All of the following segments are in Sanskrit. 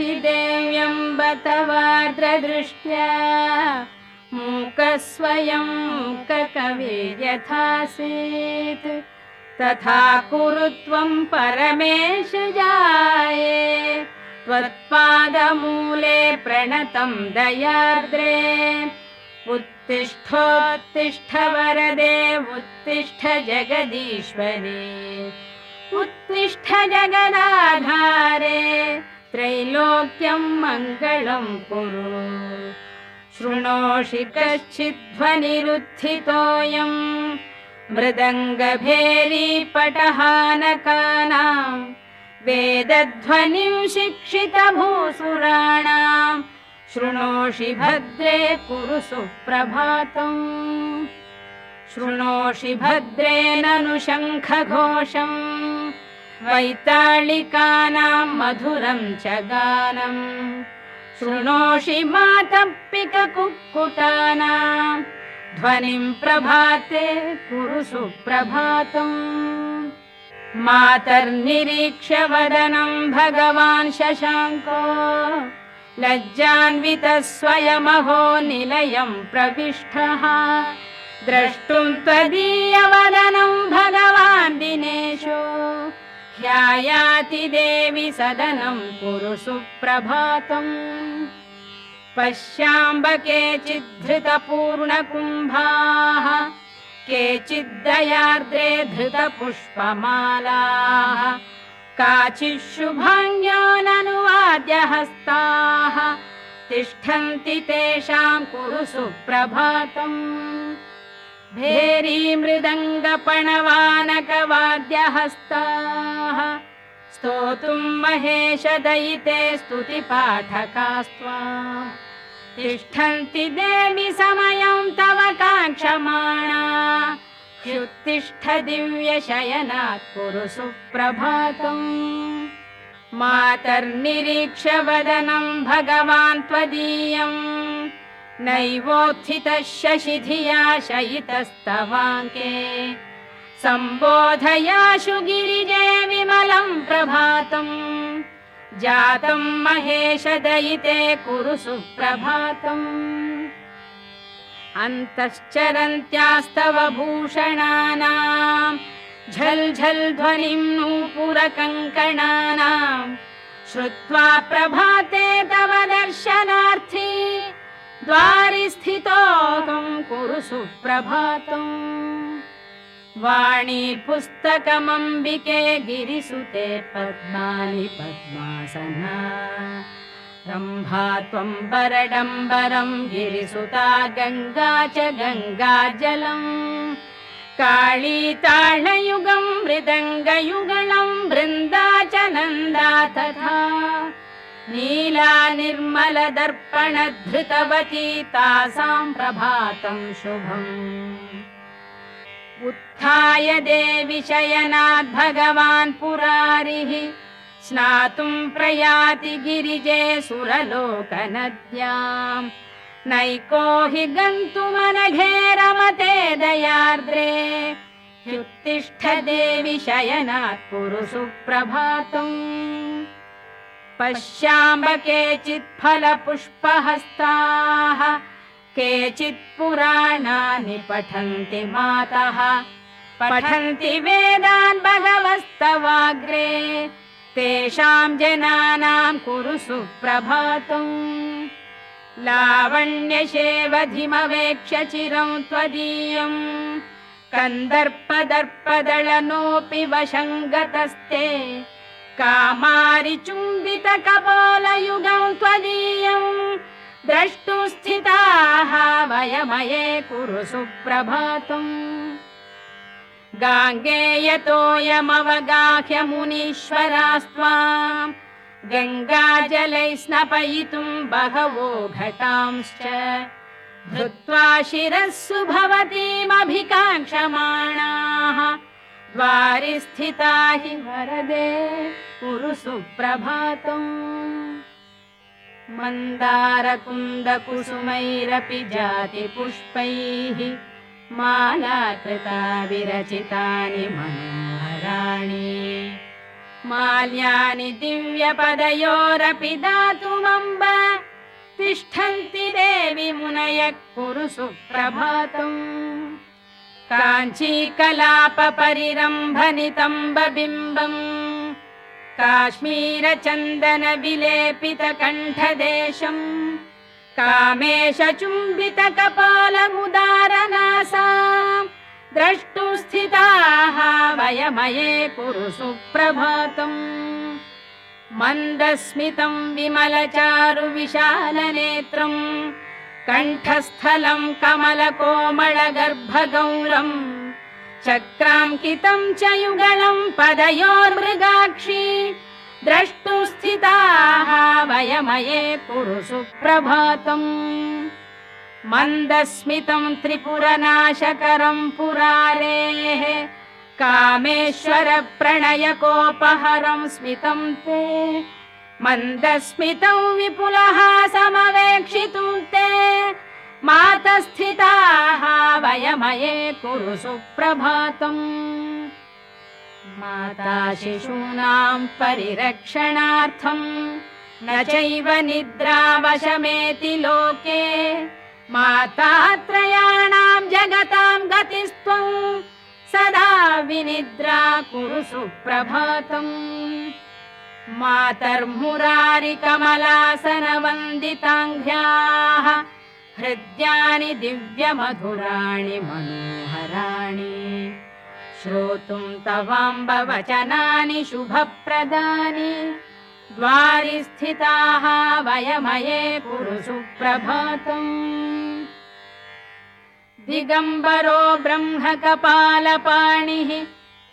देव्यं बतवार्द्रदृष्ट्या मूकस्वयं मूककविर्यथासीत् तथा कुरु त्वं परमेश जाये त्वत्पादमूले प्रणतं दयार्द्रे उत्तिष्ठोत्तिष्ठ वरदे उत्तिष्ठ जगदीश्वरे उत्तिष्ठ जगदाधारे त्रैलोक्यं मङ्गलं कुरु शृणोषि कश्चिद्ध्वनिरुत्थितोऽयं मृदङ्गभेरीपटहानकानां वेदध्वनिं शिक्षितभूसुराणां शृणोषि भद्रे कुरु सुप्रभातम् शृणोषि भद्रे ननु शङ्खघोषम् वैताళिकानां मधुरं च गानम् शृणोषि मातप्पिककुक्कुटानां ध्वनिं प्रभाते कुरु सुप्रभातम् मातर्निरीक्ष्य वदनं भगवान् शशाङ्को लज्जान्वितः स्वयमहो निलयं प्रविष्टः द्रष्टुं त्वदीयवदनं भगवान् दिनेशो ह्यायाति देवि सदनं कुरु सुप्रभातम् पश्याम्ब केचिद्धृतपूर्णकुम्भाः केचिद्दयार्द्रे धृतपुष्पमालाः काचिच्छुभाङ्ग्यो ननुवाद्यहस्ताः तिष्ठन्ति तेषां कुरु सुप्रभातम् भेरी मृदङ्गपणवानकवाद्यहस्ताः स्तोतुं महेशदयिते स्तुतिपाठकास्त्वा तिष्ठन्ति देवि समयं तव काङ्क्षमाणा ह्युत्तिष्ठ दिव्यशयनात् कुरु सुप्रभातम् मातर्निरीक्ष्य वदनं भगवान् त्वदीयम् नैवोत्थितः शशिधिया शयितस्तवाङ्के सम्बोधयाशु गिरिजे विमलं प्रभातम् जातं महेशदयिते कुरु सुप्रभातम् अन्तश्चरन्त्यास्तव भूषणानां झल् झल् ध्वनिं नूपुरकङ्कणानां श्रुत्वा प्रभाते तव दर्शनार्थी द्वारि स्थितोऽहं कुरु सुप्रभातम् वाणी पुस्तकमम्बिके गिरिसुते पद्मानि पद्मासना रम्भा त्वं वरडम्बरं गिरिसुता गङ्गा च गङ्गाजलम् काळी ताळयुगं मृदङ्गयुगलं वृन्दा च नन्दा तथा नीला निर्मलदर्पणधृतवती तासां प्रभातं शुभम् उत्थाय देवि शयनात् भगवान् पुरारिः स्नातुं प्रयाति गिरिजे सुरलोकनद्यां नैको हि गन्तुमनघे रमते दयार्द्रे ह्युत्तिष्ठ देवि शयनात् कुरु सुप्रभातम् पश्याम्ब केचित् फलपुष्पहस्ताः केचित् पुराणानि पठन्ति मातः पठन्ति वेदान् भगवस्तवाग्रे तेषां जनानां कुरु सुप्रभातम् लावण्यशेवधिमवेक्ष्य चिरं त्वदीयं कन्दर्पदर्पदलनोऽपि वशङ्गतस्ते कामारिचुम्बितकपोलयुगं त्वदीयं द्रष्टुं स्थिताः वयमये कुरु सुप्रभातम् गाङ्गेयतोऽयमवगाह्य मुनीश्वरास्त्वां गङ्गाजलै स्नपयितुं बहवो घटांश्च धृत्वा शिरस्सु भवतीमभिकाङ्क्षमाणाः द्वारि स्थिता हि वरदे कुरु सुप्रभातम् मन्दारकुन्दकुसुमैरपि जातिपुष्पैः मालाकृता विरचितानि मनोहराणि माल्यानि दिव्यपदयोरपि दातुमम्ब तिष्ठन्ति देवि मुनयः कुरु सुप्रभातम् काञ्चीकलापपरिरम्भनितम्बबिम्बम् काश्मीरचन्दनविलेपितकण्ठदेशम् कामेशचुम्बितकपालमुदारनासा द्रष्टुं स्थिताः वयमये कुरु सुप्रभातम् मन्दस्मितं विमलचारुविशालनेत्रम् कण्ठस्थलं कमलकोमलगर्भगौरम् चक्राङ्कितं च युगलं पदयोर्मृगाक्षी द्रष्टुं स्थिताः वयमये कुरु सुप्रभातम् मन्दस्मितं त्रिपुरनाशकरं पुरारेः कामेश्वर प्रणयकोपहरं स्मितं ते मन्दस्मितं विपुलहासमवेक्षितुं ते मातस्थिताः वयमये कुरु सुप्रभातम् माता शिशूनां परिरक्षणार्थं न चैव निद्रावशमेति लोके मातात्रयाणां जगतां गतिस्त्वं सदा विनिद्रा कुरु सुप्रभातम् मातर्मुरारिकमलासनवन्दिताङ्घ्र्याः हृद्यानि दिव्यमधुराणि मनोहराणि श्रोतुं तवाम्बवचनानि शुभप्रदानि द्वारि स्थिताः वयमये कुरु सुप्रभातम् दिगम्बरो ब्रह्मकपालपाणिः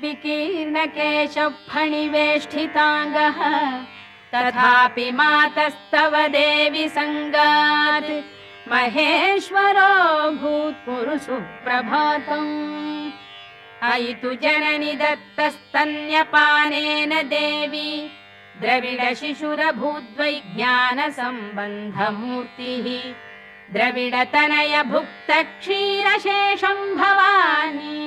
विकीर्णकेशफणिवेष्टिताङ्गः तथापि मातस्तव देवि सङ्गात् महेश्वरो भूत् कुरु सुप्रभातम् अयि तु जननि दत्तस्तन्यपानेन देवी द्रविडशिशुरभूद्वैज्ञानसम्बन्धमूर्तिः द्रविडतनय भुक्तक्षीरशेषं भवानी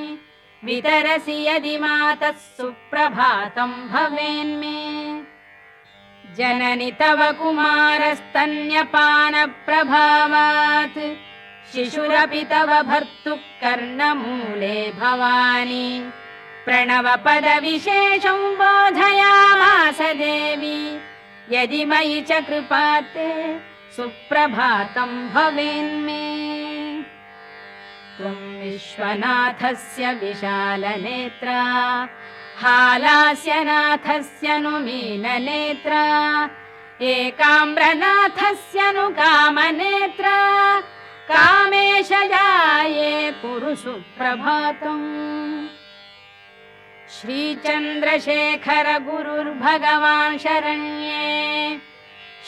वितरसि यदि मातः सुप्रभातं भवेन्मे जननि तव कुमारस्तन्यपानप्रभावात् शिशुरपि तव भर्तुः कर्णमूले भवानी प्रणवपदविशेषं बोधयामास देवी यदि मयि च कृपाते सुप्रभातं भवेन्मे त्वं विश्वनाथस्य विशालनेत्रा हालास्यनाथस्य नु मीननेत्रा एकाम्रनाथस्य नु कामनेत्रा कामेशजाये कुरु सुप्रभातम् श्रीचन्द्रशेखर गुरुर्भगवान् शरण्ये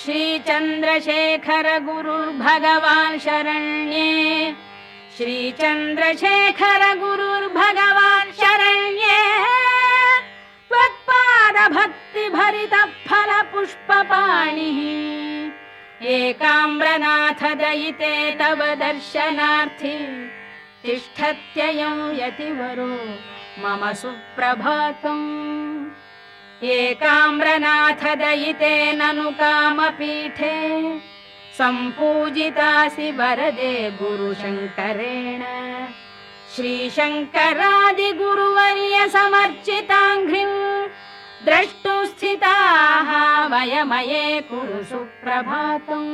श्रीचन्द्रशेखर गुरुर्भगवान् शरण्ये श्रीचन्द्रशेखर गुरुर्भगवान् शरण्ये त्वत्पादभक्तिभरितफलपुष्पपाणिः एकाम्रनाथ दयिते तव दर्शनार्थी तिष्ठत्ययं यतिवरो मम सुप्रभातम् एकाम्रनाथ दयिते ननु कामपीठे सम्पूजितासि वरदे गुरुशङ्करेण श्रीशङ्करादिगुरुवर्य समर्चिताङ्घ्रिं द्रष्टुं स्थिताः वयमये कुरु सुप्रभातम्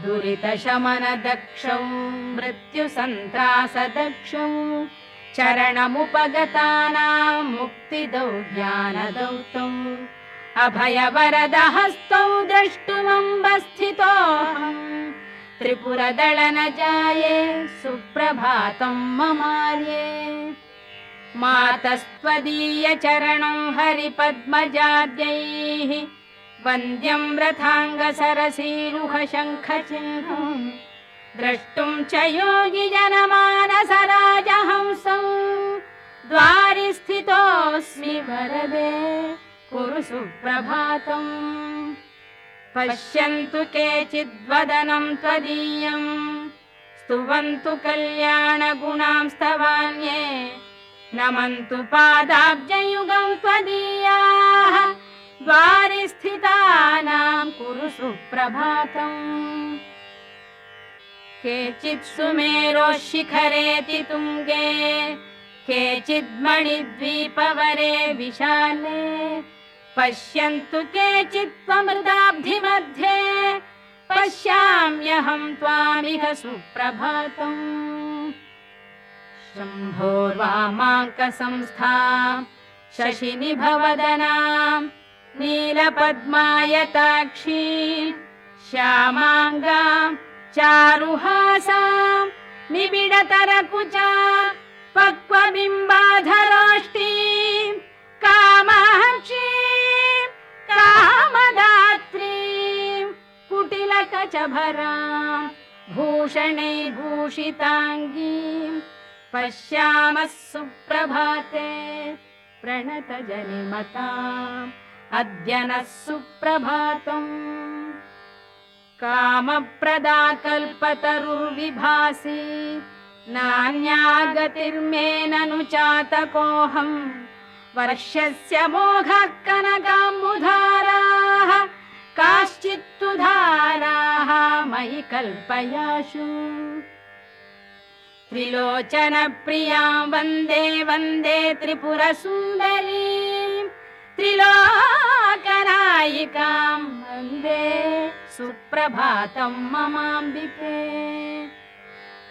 दुरितशमनदक्षौ मृत्युसन्त्रासदक्षौ चरणमुपगतानां मुक्तिदौ ज्ञानदौतौ अभयवरदहस्तौ द्रष्टुमम्बस्थितोऽहम् त्रिपुरदळनजाये सुप्रभातं ममार्ये मातस्त्वदीयचरणं हरिपद्मजाद्यैः वन्द्यं रथाङ्गसरसीरुहशङ्खचिह्नं द्रष्टुं च योगिजनमानसराजहंसं द्वारि स्थितोऽस्मि वरदे कुरु सुप्रभातम् पश्यन्तु केचिद्वदनं त्वदीयं स्तुवन्तु कल्याणगुणां स्तवान्ये नमन्तु पादाब्जयुगं त्वदीयाः द्वारि स्थितानां कुरु सुप्रभातम् केचित् सुमेरोः शिखरेति तुङ्गे केचिद्मणिद्वीपवरे विशाले पश्यन्तु केचित् त्वमृताब्धिमध्ये पश्याम्यहं त्वामिह सुप्रभातम् शम्भोर्वामाङ्कसंस्थां शशिनिभवदनां नीलपद्मायताक्षीं श्यामाङ्गां चारुहासां निबिडतरकुचां पक्वबिम्बाधराष्टीं कामाक्षीं कामदात्रीं कुटिलकचभरां भूषणैर्भूषिताङ्गीं पश्यामः सुप्रभाते प्रणतजनिमताम् अद्य नः सुप्रभातम् कामप्रदा कल्पतरुर्विभासि नान्या गतिर्मे ननु चातकोऽहम् वर्षस्य मोघः कनकाम्बुधाराः काश्चित्तु धाराः मयि कल्पयाशु त्रिलोचनप्रियां वन्दे वन्दे त्रिपुरसुन्दरीं त्रिलोकनायिकां वन्दे सुप्रभातं ममाम्बिके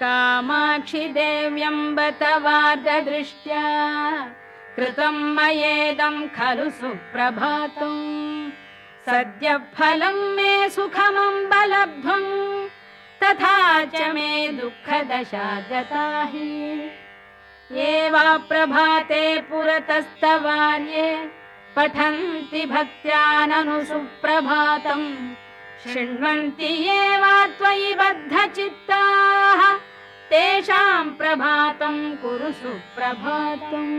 कामाक्षि देव्यम्ब तवार्धदृष्ट्या कृतं मयेदं खलु सुप्रभातम् सद्यः फलं मे सुखमम्ब लब्ध्वम् तथा च मे दुःखदशा गता हि ये वा प्रभाते पुरतस्तवार्ये पठन्ति भक्त्या ननु सुप्रभातम् शृण्वन्ति ये वा त्वयि बद्धचित्ताः तेषां प्रभातं कुरु सुप्रभातम्।